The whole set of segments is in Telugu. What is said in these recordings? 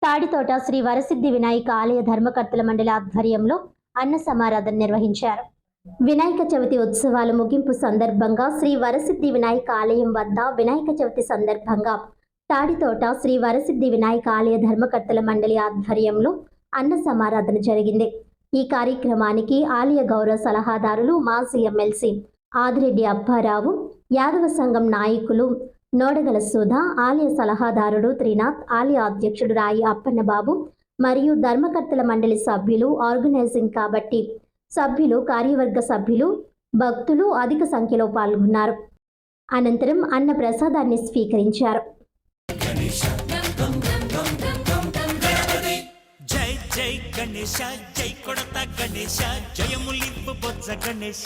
తాడితోట శ్రీ వరసిద్ధి వినాయక ఆలయ ధర్మకర్తల మండలి ఆధ్వర్యంలో అన్న సమారాధన నిర్వహించారు. వినాయక చవితి ఉత్సవాల ముగింపు సందర్భంగా శ్రీ వరసిద్ధి వినాయక ఆలయం వద్ద వినాయక చవితి సందర్భంగా తాడితోట శ్రీ వరసిద్ధి వినాయక ఆలయ ధర్మకర్తల మండలి ఆధ్వర్యంలో అన్న సమారాధన జరిగింది. ఈ కార్యక్రమానికి ఆలయ గౌరవ సలహాదారులు మాజీ ఎమ్మెల్సీ ఆదిరెడ్డి అప్పారావు, యాదవ సంఘం నాయకులు నోడగల సుధా, ఆలయ సలహాదారుడు త్రినాథ్, ఆలయ అధ్యక్షుడు రాయి అప్పన్నబాబు మరియు ధర్మకర్తల మండలి సభ్యులు, ఆర్గనైజింగ్ కమిటీ సభ్యులు, కార్యవర్గ సభ్యులు, భక్తులు అధిక సంఖ్యలో పాల్గొన్నారు. అనంతరం అన్న ప్రసాదాన్ని స్వీకరించారు. జై గణేశ, జై కొడత గణేశ, జయములింపు బొజ్జ గణేశ.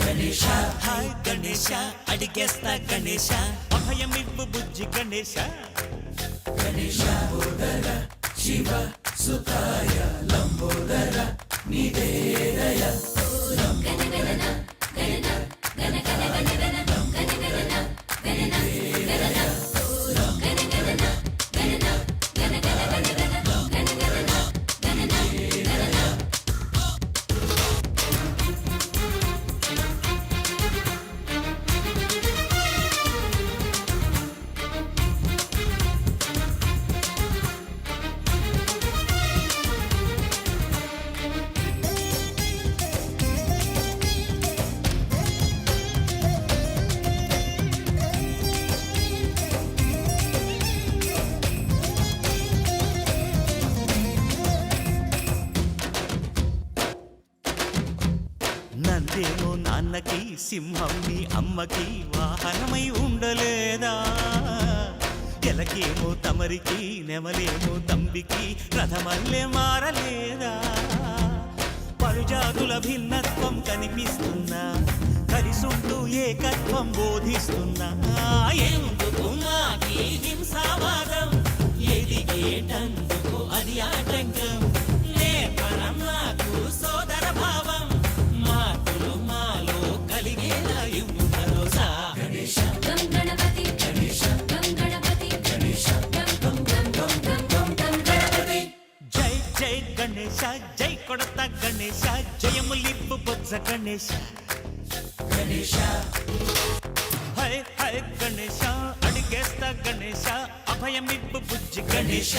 గణేశ హాయ్ గణేశ, అడిగేస్తా గణేశ, అభయమివ్వు బుజ్జి గణేశ. గణేశ లంబోదర శివ సుతాయ లంబోదర నివేదయ. నందేమో నాన్నకి, సింహం నీ అమ్మకి వాహనమై ఉండలేదా? ఎలకేమో తమరికి, నెమలేమో తంబికి రథమల్లే మారలేదా? పలుజాతుల భిన్నత్వం కనిపిస్తున్నా, కలిసుంటూ ఏకత్వం బోధిస్తున్నా. ఎందుకు మాకి హింసావాదం, ఎదిగేటందుకు అది ఆటంకం. నేర్పరం నాకు సోదర భావం, గణేశ జై కొడత గణేశ, జయములింపు బొజ్జ గణేశ. గణేశ హై హై గణేశ, అడిగేస్తా గణేశ, అభయమిప్పు బుజ్జి గణేశ.